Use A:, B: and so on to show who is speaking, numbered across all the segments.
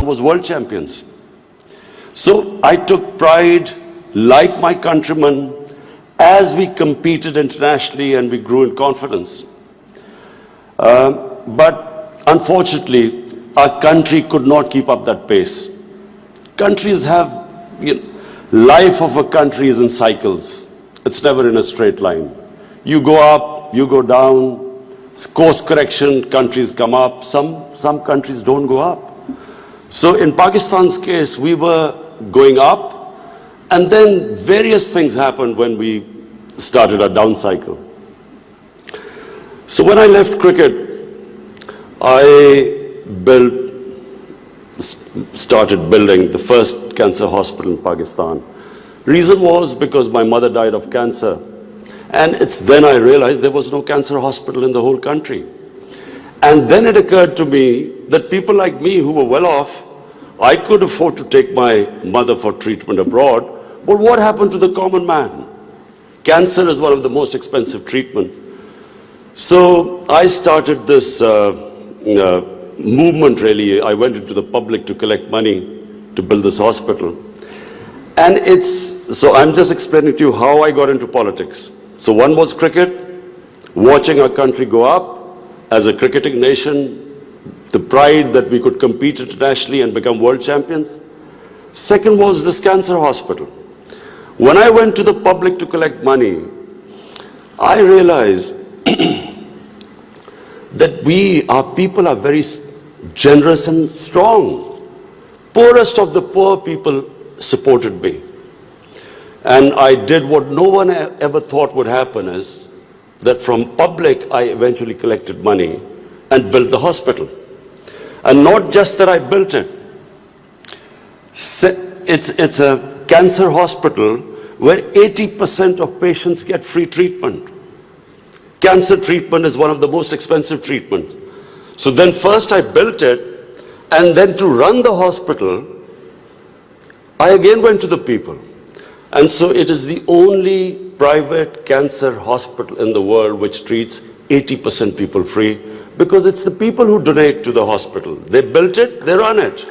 A: was world champions. So I took pride, like my countrymen, as we competed internationally and we grew in confidence. But unfortunately, our country could not keep up that pace. Countries have, life of a country is in cycles. It's never in a straight line. You go up, you go down, course correction, countries come up, some countries don't go up. So in Pakistan's case, we were going up, and then various things happened when we started our down cycle. So when I left cricket, I started building the first cancer hospital in Pakistan. Reason was because my mother died of cancer. And it's then I realized there was no cancer hospital in the whole country. And then it occurred to me that people like me who were well off, I could afford to take my mother for treatment abroad, but what happened to the common man? Cancer is one of the most expensive treatments. So I started this movement really. I went into the public to collect money to build this hospital. And so I'm just explaining to you how I got into politics. So one was cricket, watching our country go up as a cricketing nation, the pride that we could compete internationally and become world champions. Second was this cancer hospital. When I went to the public to collect money, I realized that our people are very generous and strong. Poorest of the poor people supported me. And I did what no one ever thought would happen, is that from public I eventually collected money and built the hospital. And not just that I built it. It's a cancer hospital where 80% of patients get free treatment. Cancer treatment is one of the most expensive treatments. So then first I built it, and then to run the hospital, I again went to the people. And so it is the only private cancer hospital in the world which treats 80% people free, because it's the people who donate to the hospital. They built it, they run it.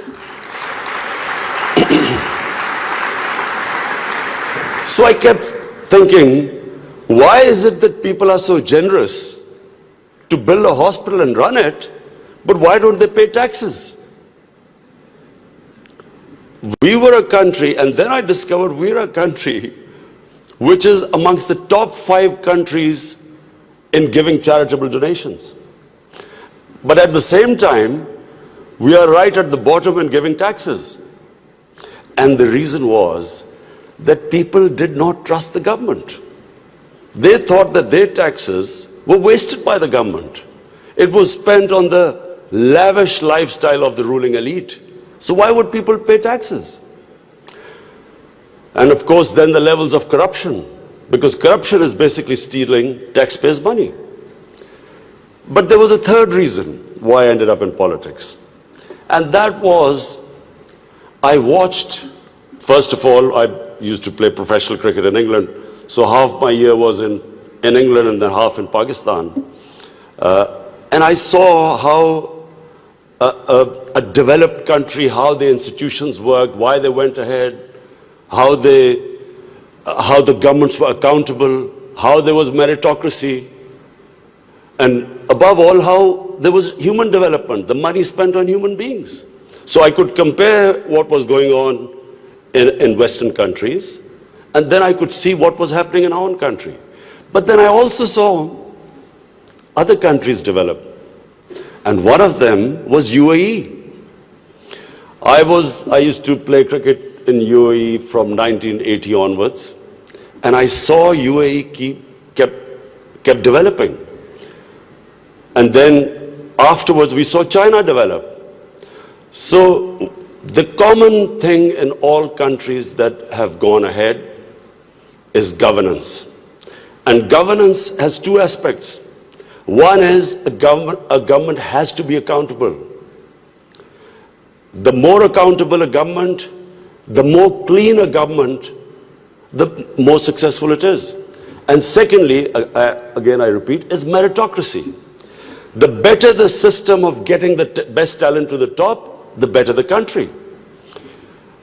A: So I kept thinking, why is it that people are so generous to build a hospital and run it, but why don't they pay taxes? We were a country, and then I discovered we're a country which is amongst the top 5 countries in giving charitable donations. But at the same time, we are right at the bottom in giving taxes. And the reason was that people did not trust the government. They thought that their taxes were wasted by the government. It was spent on the lavish lifestyle of the ruling elite. So why would people pay taxes? And of course, then the levels of corruption, because corruption is basically stealing taxpayers' money. But there was a third reason why I ended up in politics. And that was, I watched, first of all, I used to play professional cricket in England. So half my year was in England and then half in Pakistan. And I saw how a developed country, how the institutions worked, why they went ahead, how the governments were accountable, how there was meritocracy, and above all, how there was human development, the money spent on human beings. So I could compare what was going on in Western countries, and then I could see what was happening in our own country. But then I also saw other countries develop. And one of them was UAE. I used to play cricket in UAE from 1980 onwards, and I saw UAE kept developing. And then afterwards we saw China develop. So the common thing in all countries that have gone ahead is governance. And governance has 2 aspects. One is a government has to be accountable. The more accountable a government, the more clean a government, the more successful it is. And secondly, again I repeat, is meritocracy. The better the system of getting the best talent to the top, the better the country.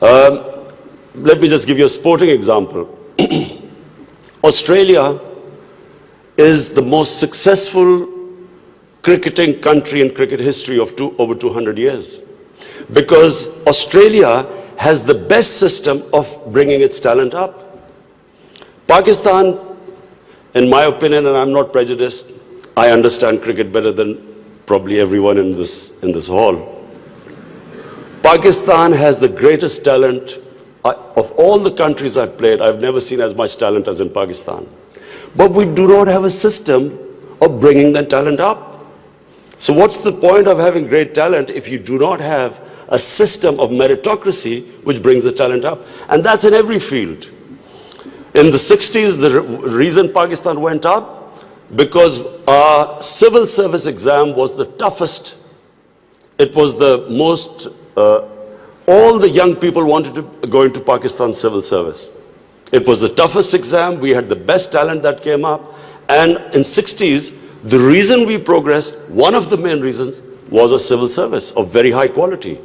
A: Let me just give you a sporting example. Australia is the most successful cricketing country in cricket history of over 200 years, because Australia has the best system of bringing its talent up. Pakistan, in my opinion, and I'm not prejudiced, I understand cricket better than probably everyone in this hall. Pakistan has the greatest talent. Of all the countries I've played, I've never seen as much talent as in Pakistan. But we do not have a system of bringing that talent up. So what's the point of having great talent if you do not have a system of meritocracy which brings the talent up? And that's in every field. In the 60s, the reason Pakistan went up, because our civil service exam was the toughest. It was the most, all the young people wanted to go into Pakistan civil service. It was the toughest exam. We had the best talent that came up. And in 60s, the reason we progressed, one of the main reasons, was a civil service of very high quality.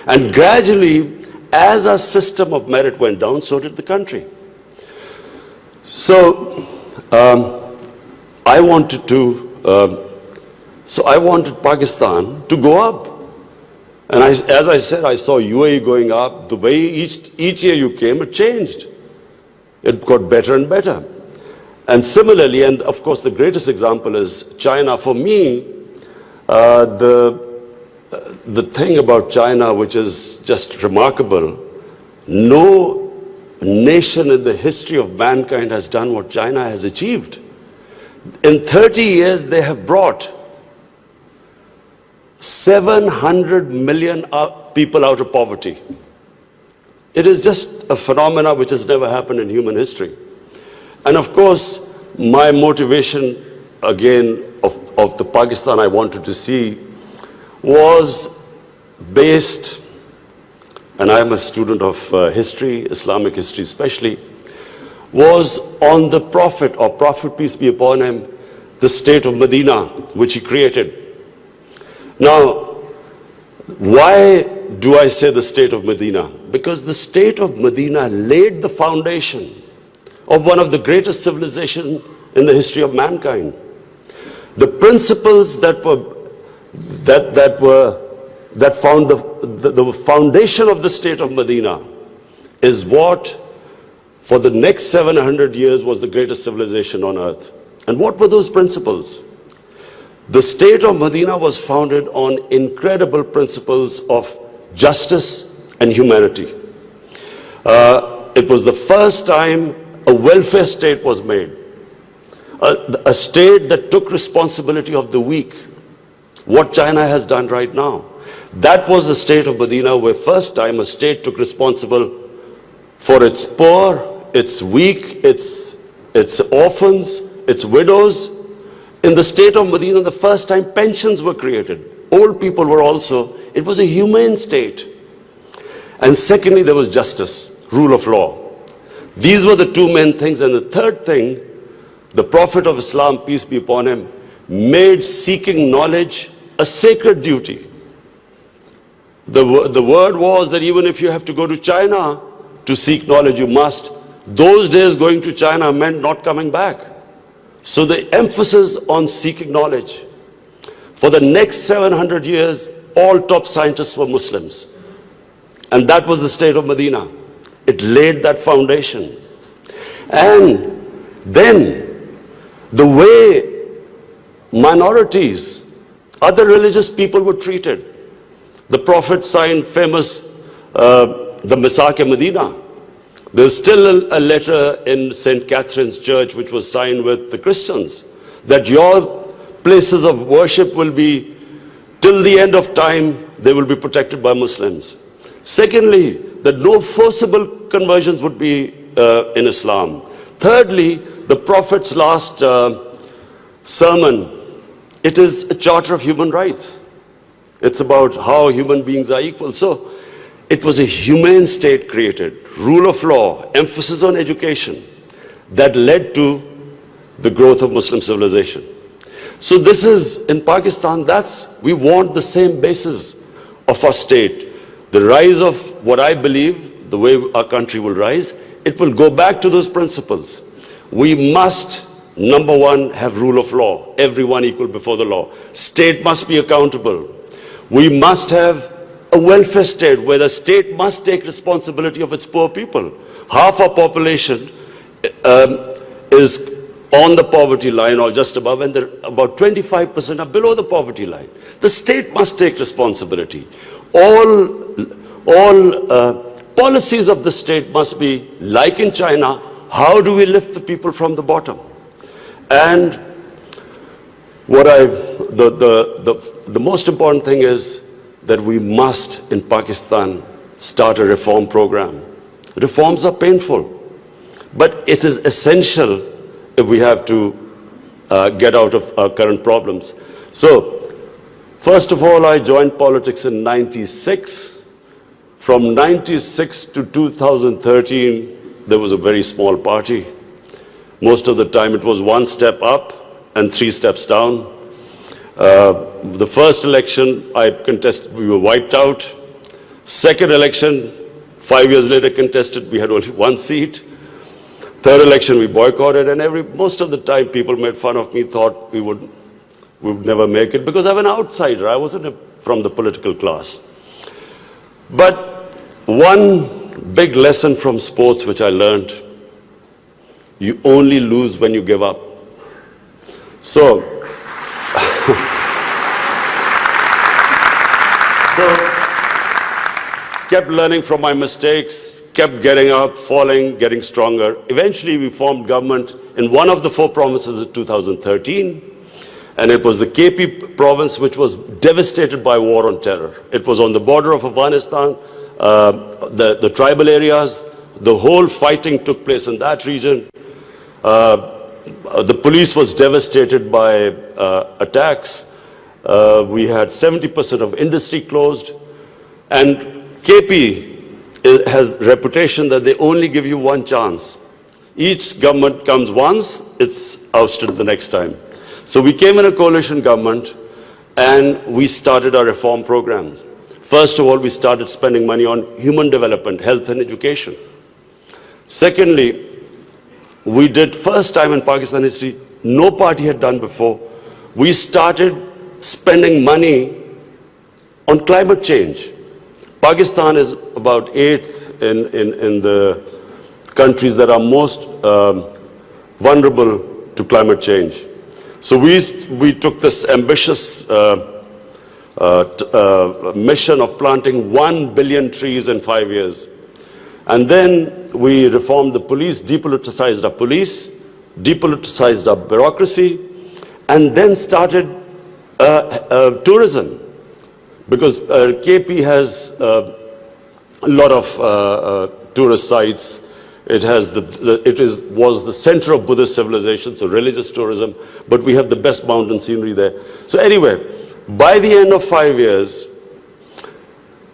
A: And gradually, as our system of merit went down, so did the country. So I wanted Pakistan to go up. And as I said, I saw UAE going up. The way each year you came, it changed. It got better and better. And similarly, and of course the greatest example is China. For me, the thing about China which is just remarkable, no nation in the history of mankind has done what China has achieved. In 30 years, they have brought 700 million people out of poverty. It is just a phenomena which has never happened in human history. And of course, my motivation, again, of the Pakistan I wanted to see was based, and I am a student of history, Islamic history especially, was on the Prophet, or Prophet, peace be upon him, the state of Medina, which he created. Now, why do I say the state of Medina? Because the state of Medina laid the foundation of one of the greatest civilizations in the history of mankind. The principles that found the foundation of the state of Medina is what, for the next 700 years, was the greatest civilization on earth. And what were those principles? The state of Medina was founded on incredible principles of justice and humanity. It was the first time a welfare state was made, a state that took responsibility of the weak, what China has done right now. That was the state of Medina, where first time a state took responsible for its poor, its weak, its orphans, its widows. In the state of Medina, the first time pensions were created. Old people were also, it was a humane state. And secondly, there was justice, rule of law. These were the two main things. And the third thing, the Prophet of Islam, peace be upon him, made seeking knowledge a sacred duty. The word was that even if you have to go to China to seek knowledge, you must. Those days going to China meant not coming back. So the emphasis on seeking knowledge. For the next 700 years, all top scientists were Muslims. And that was the state of Medina. It laid that foundation. And then the way minorities, other religious people were treated. The Prophet signed famous, the Misak-e-Medina. There's still a letter in St. Catherine's Church which was signed with the Christians, that your places of worship will be, till the end of time, they will be protected by Muslims. Secondly, that no forcible conversions would be in Islam. Thirdly, the Prophet's last sermon, it is a charter of human rights. It's about how human beings are equal. So it was a humane state created, rule of law, emphasis on education, that led to the growth of Muslim civilization. So this is, in Pakistan, we want the same basis of our state, the rise of what I believe, the way our country will rise, it will go back to those principles. We must, number one, have rule of law, everyone equal before the law. State must be accountable. We must have a welfare state where the state must take responsibility of its poor people. Half our population is on the poverty line or just above, and about 25% are below the poverty line. The state must take responsibility. All policies of the state must be, like in China, how do we lift the people from the bottom? And the most important thing is that we must, in Pakistan, start a reform program. Reforms are painful, but it is essential if we have to get out of our current problems. So, first of all, I joined politics in '96. From '96 to 2013, there was a very small party. Most of the time it was one step up and 3 steps down. The first election I contested, we were wiped out. Second election, 5 years later contested, we had only 1 seat. Third election, we boycotted, and most of the time people made fun of me, thought we would never make it, because I'm an outsider. I wasn't from the political class. But one big lesson from sports which I learned, you only lose when you give up. So kept learning from my mistakes, kept getting up, falling, getting stronger. Eventually, we formed government in one of the 4 provinces in 2013, and it was the KP province, which was devastated by war on terror. It was on the border of Afghanistan, the tribal areas, the whole fighting took place in that region. The police was devastated by attacks. We had 70% of industry closed, and KP has a reputation that they only give you 1 chance. Each government comes once, it's ousted the next time. So we came in a coalition government and we started our reform programs. First of all, we started spending money on human development, health and education. Secondly, we did, first time in Pakistan history, no party had done before, we started spending money on climate change. Pakistan is about 8th in the countries that are most vulnerable to climate change. So we took this ambitious mission of planting 1 billion trees in 5 years. And then we reformed the police, depoliticized our police, depoliticized our bureaucracy, and then started tourism. Because KP has a lot of tourist sites. It was the center of Buddhist civilization, so religious tourism, but we have the best mountain scenery there. So anyway, by the end of 5 years,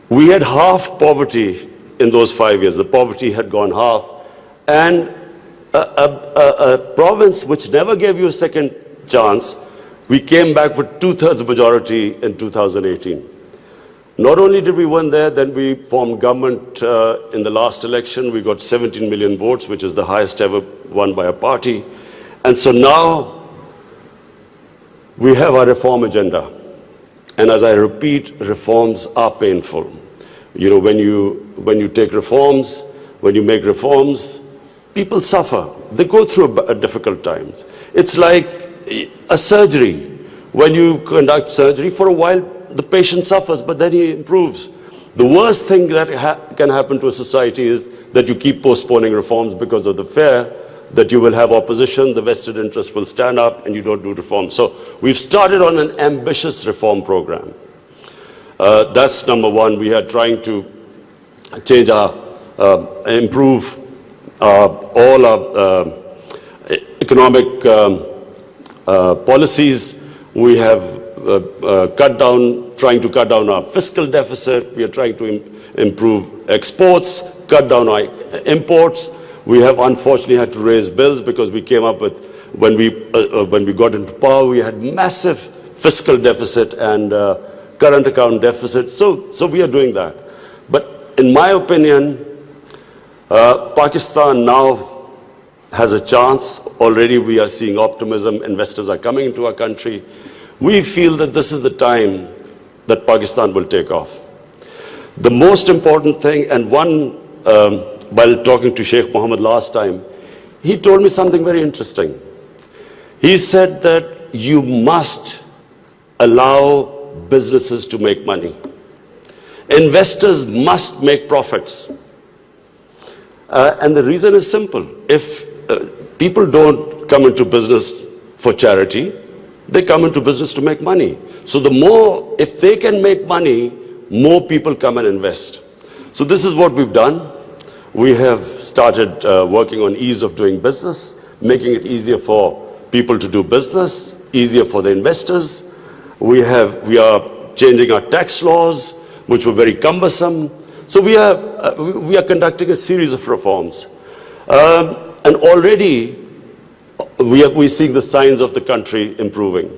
A: we had half poverty in those 5 years. The poverty had gone half. And a province which never gave you a second chance, we came back with 2/3 majority in 2018. Not only did we win there, then we formed government in the last election. We got 17 million votes, which is the highest ever won by a party. And so now we have our reform agenda. And as I repeat, reforms are painful. You know, when you take reforms, when you make reforms, people suffer. They go through difficult times. It's like a surgery. When you conduct surgery, for a while, the patient suffers, but then he improves. The worst thing that can happen to a society is that you keep postponing reforms because of the fear that you will have opposition, the vested interest will stand up, and you don't do reform. So we've started on an ambitious reform program. That's number one. We are trying to change improve all our economic policies. We have trying to cut down our fiscal deficit. We are trying to improve exports, cut down our imports. We have unfortunately had to raise bills because we came up with, when we got into power, we had massive fiscal deficit and current account deficit. So we are doing that. But in my opinion, Pakistan now has a chance. Already we are seeing optimism. Investors are coming into our country. We feel that this is the time that Pakistan will take off. The most important thing, and while talking to Sheikh Mohammed last time, he told me something very interesting. He said that you must allow businesses to make money. Investors must make profits. And the reason is simple. If people don't come into business for charity, they come into business to make money. So if they can make money, more people come and invest. So this is what we've done. We have started working on ease of doing business, making it easier for people to do business, easier for the investors. We are changing our tax laws, which were very cumbersome. So we are conducting a series of reforms. And already we're seeing the signs of the country improving.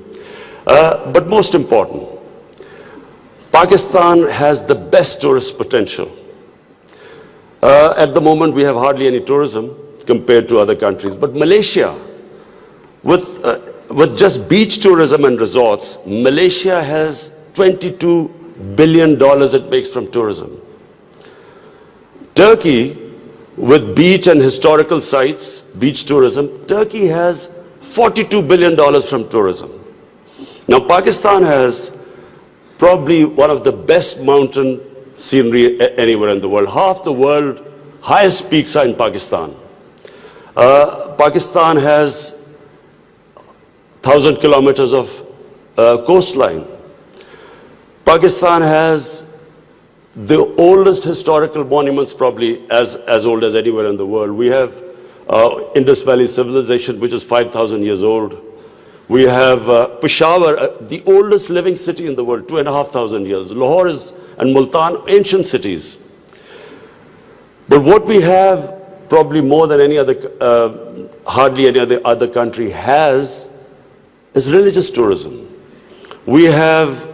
A: But most important, Pakistan has the best tourist potential. At the moment, we have hardly any tourism compared to other countries. But Malaysia, with just beach tourism and resorts, Malaysia has $22 billion it makes from tourism. Turkey, with beach and historical sites, beach tourism, Turkey has $42 billion from tourism. Now, Pakistan has probably one of the best mountain scenery anywhere in the world. Half the world's highest peaks are in Pakistan. Pakistan has 1,000 kilometers of coastline. Pakistan has the oldest historical monuments, probably as old as anywhere in the world. We have Indus Valley civilization, which is 5,000 years old. We have Peshawar, the oldest living city in the world, 2,500 years. Lahore and Multan, ancient cities. But what we have, probably more than any other, hardly any other country has, is religious tourism. We have,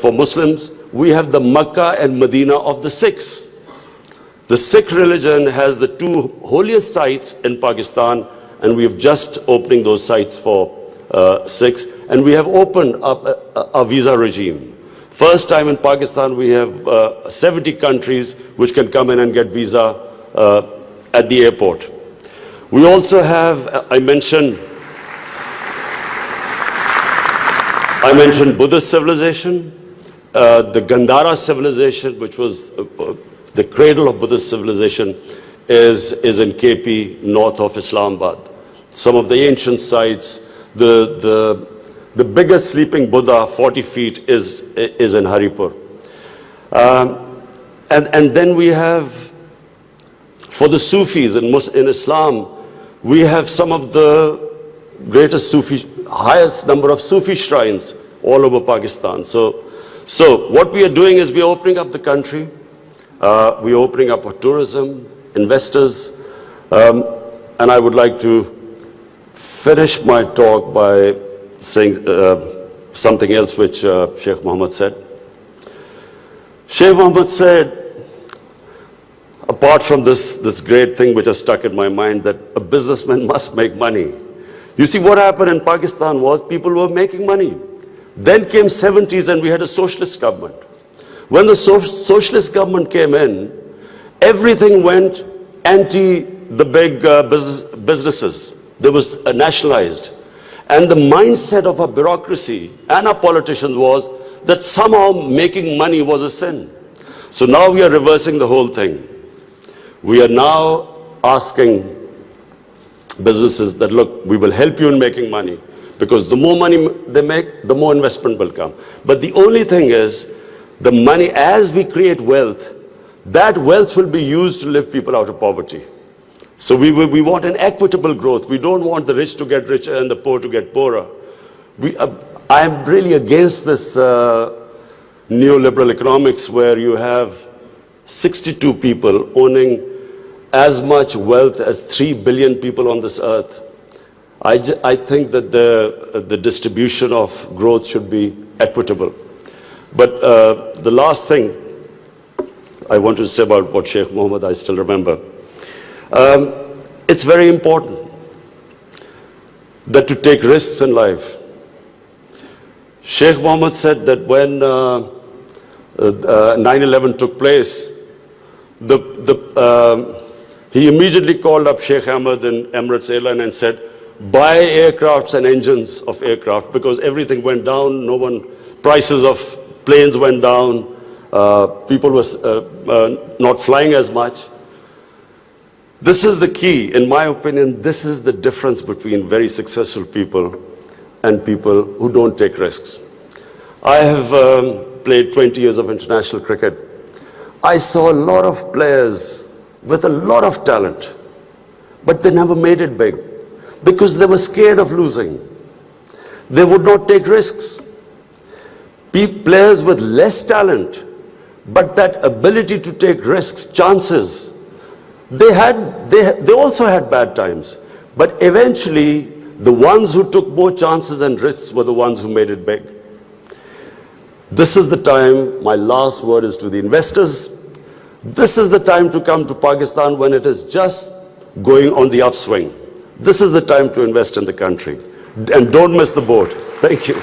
A: for Muslims, we have the Makkah and Medina of the Sikhs. The Sikh religion has the two holiest sites in Pakistan, and we have just opening those sites for Sikhs. And we have opened up a visa regime. First time in Pakistan, we have 70 countries which can come in and get visa at the airport. We also have, I mentioned Buddhist civilization, the Gandhara civilization, which was the cradle of Buddhist civilization, is in KP, north of Islamabad. Some of the ancient sites, the biggest sleeping Buddha, 40 feet, is in Haripur. And then we have, for the Sufis in Islam, we have some of the greatest highest number of Sufi shrines all over Pakistan. So what we are doing is we are opening up the country. We are opening up for tourism, investors, and I would like to finish my talk by saying something else which Sheikh Mohammed said. Sheikh Mohammed said, apart from this great thing which has stuck in my mind, that a businessman must make money. You see, what happened in Pakistan was people were making money. Then came 70s and we had a socialist government. When the socialist government came in, everything went anti the big businesses. There was nationalized. And the mindset of our bureaucracy and our politicians was that somehow making money was a sin. So now we are reversing the whole thing. We are now asking businesses that, look, we will help you in making money, because the more money they make, the more investment will come. But the only thing is, the money, as we create wealth, that wealth will be used to lift people out of poverty. So we want an equitable growth. We don't want the rich to get richer and the poor to get poorer. I'm really against this neoliberal economics where you have 62 people owning as much wealth as 3 billion people on this earth. I think that the distribution of growth should be equitable. But the last thing I wanted to say about what Sheikh Mohammed, I still remember. It's very important that to take risks in life. Sheikh Mohammed said that when 9/11 took place, he immediately called up Sheikh Ahmed and Emirates Airline and said, buy aircrafts and engines of aircraft, because everything went down, prices of planes went down, people were not flying as much. This is the key, in my opinion. This is the difference between very successful people and people who don't take risks. I have played 20 years of international cricket. I saw a lot of players with a lot of talent, but they never made it big because they were scared of losing. They would not take risks. Players with less talent, but that ability to take risks, chances, they also had bad times. But eventually, the ones who took more chances and risks were the ones who made it big. This is the time, my last word is to the investors. This is the time to come to Pakistan when it is just going on the upswing. This is the time to invest in the country. And don't miss the boat. Thank you.